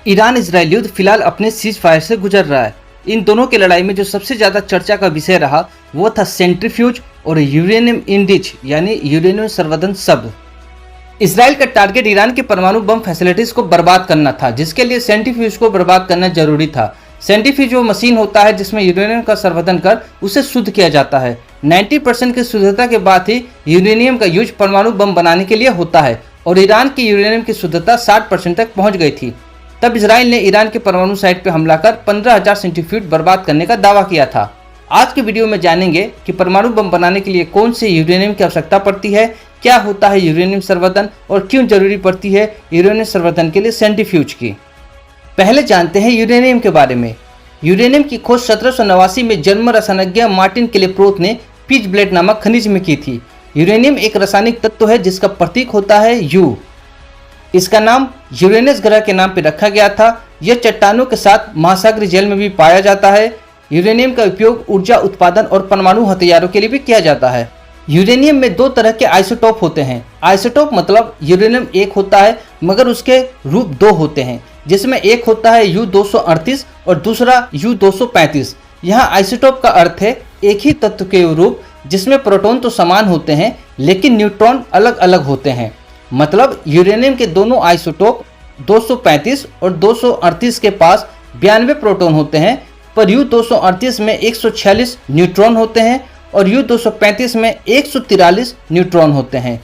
Iran Israel युद्ध फिलहाल अपने सीज फायर से गुजर रहा है। इन दोनों की लड़ाई में जो सबसे ज्यादा चर्चा का विषय रहा वो था सेंट्रीफ्यूज और यूरेनियम इनरिच यानी यूरेनियम संवर्धन शब्द। इसराइल का टारगेट ईरान के परमाणु बम फैसिलिटीज को बर्बाद करना था, जिसके लिए सेंट्रीफ्यूज को बर्बाद करना जरूरी था। सेंट्रीफ्यूज वो मशीन होता है जिसमें यूरेनियम का संवर्धन कर उसे शुद्ध किया जाता है। 90% की शुद्धता के बाद ही यूरेनियम का यूज परमाणु बम बनाने के लिए होता है और ईरान की यूरेनियम की शुद्धता 60% तक पहुंच गई थी। तब इसराइल ने ईरान के परमाणु साइट पर हमला कर 15,000 सेंट्रीफ्यूज बर्बाद करने का दावा किया था। आज के वीडियो में जानेंगे कि परमाणु बम बनाने के लिए कौन से यूरेनियम की आवश्यकता पड़ती है, क्या होता है यूरेनियम संवर्धन और क्यों जरूरी पड़ती है यूरेनियम संवर्धन के लिए सेंट्रीफ्यूज की। पहले जानते हैं यूरेनियम के बारे में। यूरेनियम की खोज 1789 में जर्मन रसायनज्ञ मार्टिन क्लेप्रोथ ने पीच ब्लेड नामक खनिज में की थी। यूरेनियम एक रासायनिक तत्व है जिसका प्रतीक होता है यू। इसका नाम यूरेनस ग्रह के नाम पर रखा गया था। यह चट्टानों के साथ महासागरीय जल में भी पाया जाता है। यूरेनियम का उपयोग ऊर्जा उत्पादन और परमाणु हथियारों के लिए भी किया जाता है। यूरेनियम में दो तरह के आइसोटोप होते हैं। आइसोटोप मतलब यूरेनियम एक होता है मगर उसके रूप दो होते हैं, जिसमें एक होता है U-238 और दूसरा U-235। यहाँ आइसोटोप का अर्थ है एक ही तत्व के रूप जिसमें प्रोटॉन तो समान होते हैं लेकिन न्यूट्रॉन अलग अलग होते हैं। मतलब यूरेनियम के दोनों आइसोटोप 235 और 238 के पास 92 प्रोटॉन होते हैं, पर U-238 में 146 न्यूट्रॉन होते हैं और U-235 में 143 न्यूट्रॉन होते हैं।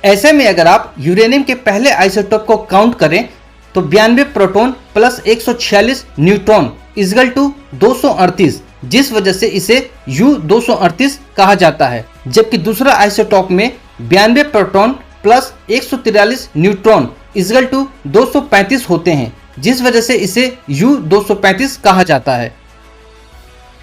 ऐसे में अगर आप यूरेनियम के पहले आइसोटोप को काउंट करें तो 92 proton plus 146 neutron equal to 238, जिस वजह से इसे U-238 कहा जाता है। जबकि दूसरा आइसोटोप में 92 proton plus 143 neutron equal to 235 होते हैं, जिस वजह से इसे U-235 कहा जाता है।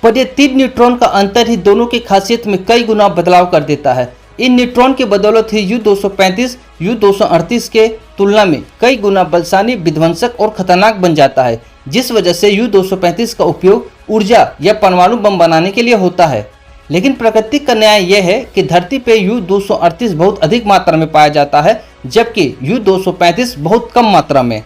पर ये 3 न्यूट्रॉन का अंतर ही दोनों की खासियत में कई गुना बदलाव कर देता है। इन न्यूट्रॉन की बदौलत ही U-235 U-238 के तुलना में कई गुना बलशाली, विध्वंसक और खतरनाक बन जाता है, जिस वजह से U-235 का उपयोग ऊर्जा या परमाणु बम बनाने के लिए होता है। लेकिन प्रकृति का न्याय यह है कि धरती पे U-238 बहुत अधिक मात्रा में पाया जाता है, जबकि U-235 बहुत कम मात्रा में।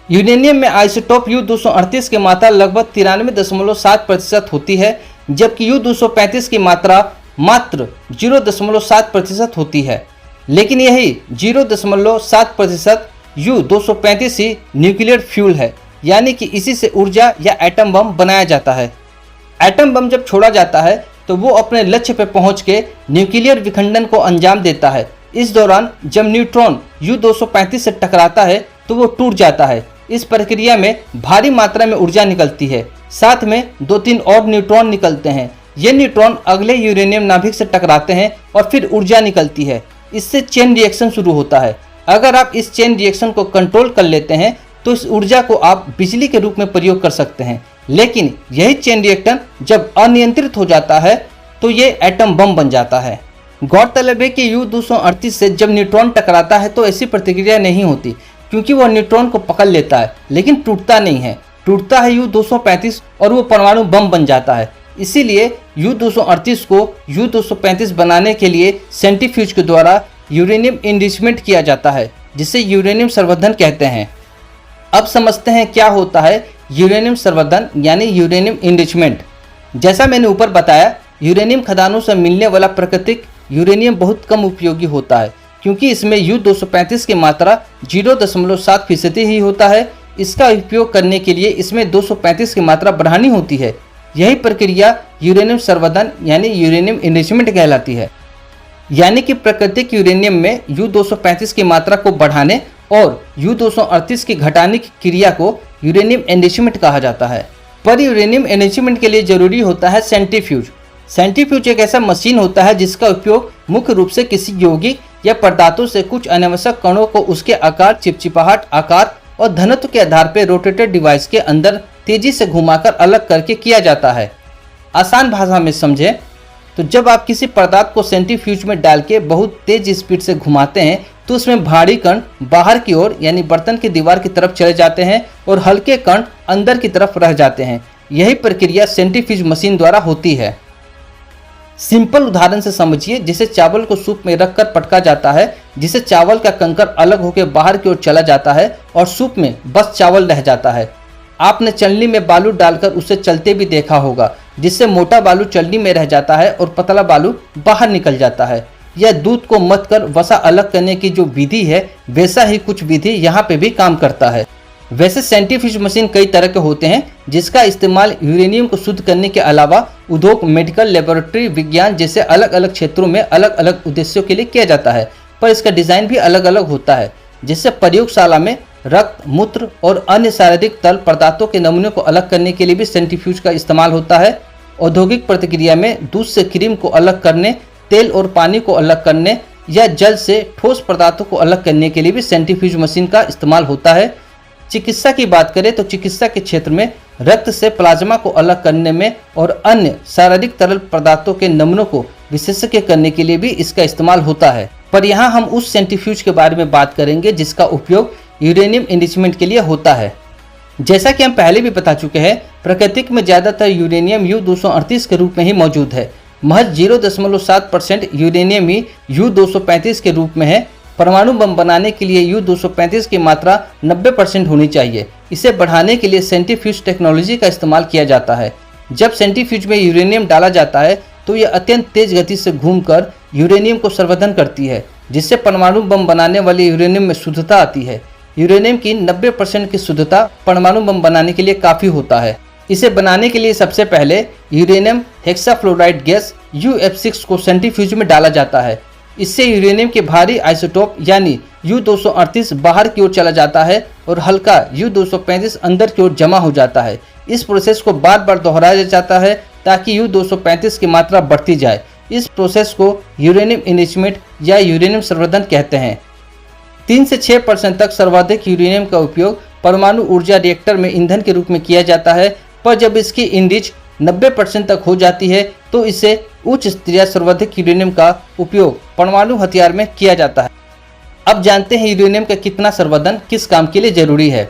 यूरेनियम में आइसोटोप U-238 की मात्रा लगभग 93.7% होती है, जबकि U-235 की मात्रा मात्र 0.7% होती है। लेकिन यही 0.7% U-235 ही न्यूक्लियर फ्यूल है, यानी कि इसी से ऊर्जा या एटम बम बनाया जाता है। एटम बम जब छोड़ा जाता है तो वो अपने लक्ष्य पर पहुंच के न्यूक्लियर विखंडन को अंजाम देता है। इस दौरान जब न्यूट्रॉन U-235 से टकराता है तो वो टूट जाता है। इस प्रक्रिया में भारी मात्रा में ऊर्जा निकलती है, साथ में 2-3 और न्यूट्रॉन निकलते हैं। ये न्यूट्रॉन अगले यूरेनियम नाभिक से टकराते हैं और फिर ऊर्जा निकलती है। इससे चेन रिएक्शन शुरू होता है। अगर आप इस चेन रिएक्शन को कंट्रोल कर लेते हैं तो इस ऊर्जा को आप बिजली के रूप में प्रयोग कर सकते हैं। लेकिन यही चेन रिएक्शन जब अनियंत्रित हो जाता है तो ये एटम बम बन जाता है। गौरतलब है कि U-238 से जब न्यूट्रॉन टकराता है तो ऐसी प्रतिक्रिया नहीं होती, क्योंकि वह न्यूट्रॉन को पकड़ लेता है लेकिन टूटता नहीं है। टूटता है U-235 और वो परमाणु बम बन जाता है। इसीलिए U-238 को U-235 बनाने के लिए सेंट्रीफ्यूज के द्वारा यूरेनियम इनरिचमेंट किया जाता है, जिसे यूरेनियम संवर्धन कहते हैं। अब समझते हैं क्या होता है यूरेनियम संवर्धन यानी यूरेनियम इनरिचमेंट। जैसा मैंने ऊपर बताया, यूरेनियम खदानों से मिलने वाला प्राकृतिक यूरेनियम बहुत कम उपयोगी होता है, क्योंकि इसमें U-235 की मात्रा 0.7% ही होता है। इसका उपयोग करने के लिए इसमें 235 की मात्रा बढ़ानी होती है। यही प्रक्रिया यूरेनियम संवर्धन यानी यूरेनियम इनरिचमेंट कहलाती है। यानी कि प्राकृतिक यूरेनियम में U-235 की मात्रा को बढ़ाने और U-238 की घटाने की क्रिया को यूरेनियम एनरिचमेंट कहा जाता है। पर यूरेनियम एनरिचमेंट के लिए जरूरी होता है सेंट्रीफ्यूज। सेंट्रीफ्यूज एक ऐसा मशीन होता है जिसका उपयोग मुख्य रूप से किसी यौगिक या पदार्थों से कुछ अनावश्यक कणों को उसके आकार, चिपचिपाहट, आकार और घनत्व के आधार पर रोटेटेड डिवाइस के अंदर तेजी से घुमाकर अलग करके किया जाता है। आसान भाषा में समझें तो जब आप किसी पदार्थ को सेंट्रीफ्यूज में डाल के बहुत तेज स्पीड से घुमाते हैं तो उसमें भारी कण बाहर की ओर यानी बर्तन की दीवार की तरफ चले जाते हैं और हल्के कण अंदर की तरफ रह जाते हैं। यही प्रक्रिया सेंट्रीफ्यूज मशीन द्वारा होती है। सिंपल उदाहरण से समझिए, जिसे चावल को सूप में रखकर पटका जाता है, जिसे चावल का कंकर अलग होकर बाहर की ओर चला जाता है और सूप में बस चावल रह जाता है। आपने चलनी में बालू डालकर उसे चलते भी देखा होगा, जिससे मोटा बालू चलनी में रह जाता है और पतला बालू बाहर निकल जाता है। यह दूध को मथ कर वसा अलग करने की जो विधि है, वैसा ही कुछ विधि यहाँ पे भी काम करता है। वैसे सेंट्रीफ्यूज मशीन कई तरह के होते हैं, जिसका इस्तेमाल यूरेनियम को शुद्ध करने के अलावा उद्योग, मेडिकल, लेबोरेटरी, विज्ञान जैसे अलग अलग क्षेत्रों में अलग अलग उद्देश्यों के लिए किया जाता है। पर इसका डिजाइन भी अलग अलग होता है, जिससे प्रयोगशाला में रक्त, मूत्र और अन्य शारीरिक तरल पदार्थों के नमूनों को अलग करने के लिए भी सेंट्रीफ्यूज का इस्तेमाल होता है। औद्योगिक प्रतिक्रिया में दूध से क्रीम को अलग करने, तेल और पानी को अलग करने या जल से ठोस पदार्थों को अलग करने के लिए भी सेंट्रीफ्यूज मशीन का इस्तेमाल होता है। चिकित्सा की बात करें तो चिकित्सा के क्षेत्र में रक्त से प्लाज्मा को अलग करने में और अन्य शारीरिक तरल पदार्थों के नमूनों को विशेषज्ञ करने के लिए भी इसका इस्तेमाल होता है। पर यहाँ हम उस सेंट्रीफ्यूज के बारे में बात करेंगे जिसका उपयोग यूरेनियम एनरिचमेंट के लिए होता है। जैसा कि हम पहले भी बता चुके हैं, प्रकृति में ज्यादातर यूरेनियम U-238 के रूप में ही मौजूद है। महज 0.7% यूरेनियम ही U-235 के रूप में है। परमाणु बम बनाने के लिए U-235 की मात्रा 90% होनी चाहिए। इसे बढ़ाने के लिए सेंट्रीफ्यूज टेक्नोलॉजी का इस्तेमाल किया जाता है। जब सेंट्रीफ्यूज में यूरेनियम डाला जाता है तो यह अत्यंत तेज गति से घूमकर यूरेनियम को संवर्धन करती है, जिससे परमाणु बम बनाने वाले यूरेनियम में शुद्धता आती है। यूरेनियम की 90% की शुद्धता परमाणु बम बनाने के लिए काफ़ी होता है। इसे बनाने के लिए सबसे पहले यूरेनियम हेक्साफ्लोराइड गैस UF6 को सेंट्रीफ्यूज में डाला जाता है। इससे यूरेनियम के भारी आइसोटोप यानी U-238 बाहर की ओर चला जाता है और हल्का U-235 अंदर की ओर जमा हो जाता है। इस प्रोसेस को बार बार दोहराया जाता है ताकि U-235 की मात्रा बढ़ती जाए। इस प्रोसेस को यूरेनियम एनरिचमेंट या यूरेनियम संवर्धन कहते हैं। 3 से 6% तक सर्वाधिक यूरेनियम का उपयोग परमाणु ऊर्जा रिएक्टर में ईंधन के रूप में किया जाता है, पर जब इसकी इनरिच 90% तक हो जाती है तो इसे उच्च स्तरीय सर्वाधिक यूरेनियम का उपयोग परमाणु हथियार में किया जाता है। अब जानते हैं यूरेनियम का कितना संवर्धन किस काम के लिए जरूरी है।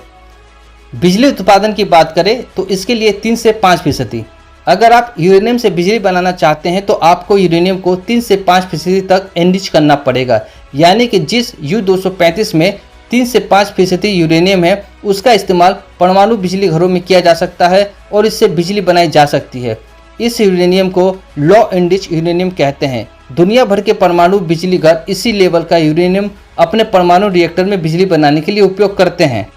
बिजली उत्पादन की बात करें तो इसके लिए 3 से 5%। अगर आप यूरेनियम से बिजली बनाना चाहते हैं तो आपको यूरेनियम को 3 से 5% तक एनरिच करना पड़ेगा, यानी कि जिस U-235 में 3 से 5% यूरेनियम है उसका इस्तेमाल परमाणु बिजली घरों में किया जा सकता है और इससे बिजली बनाई जा सकती है। इस यूरेनियम को लो एनरिच यूरेनियम कहते हैं। दुनिया भर के परमाणु बिजली घर इसी लेवल का यूरेनियम अपने परमाणु रिएक्टर में बिजली बनाने के लिए उपयोग करते हैं।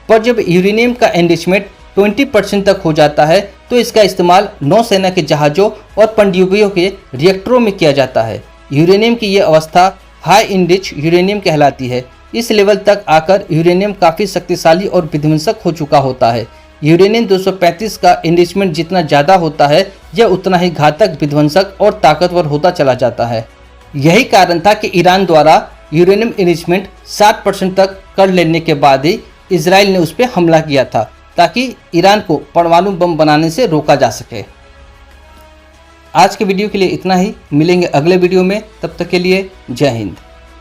पर जब यूरेनियम का एनरिचमेंट 20% तक हो जाता है तो इसका इस्तेमाल नौसेना के जहाज़ों और पनडुब्बियों के रिएक्टरों में किया जाता है। यूरेनियम की यह अवस्था हाई एनरिच यूरेनियम कहलाती है। इस लेवल तक आकर यूरेनियम काफ़ी शक्तिशाली और विध्वंसक हो चुका होता है। यूरेनियम 235 का एनरिचमेंट जितना ज़्यादा होता है यह उतना ही घातक, विध्वंसक और ताकतवर होता चला जाता है। यही कारण था कि ईरान द्वारा यूरेनियम एनरिचमेंट 60% तक कर लेने के बाद ही इजराइल ने उस पर हमला किया था, ताकि ईरान को परमाणु बम बनाने से रोका जा सके। आज के वीडियो के लिए इतना ही। मिलेंगे अगले वीडियो में, तब तक के लिए जय हिंद।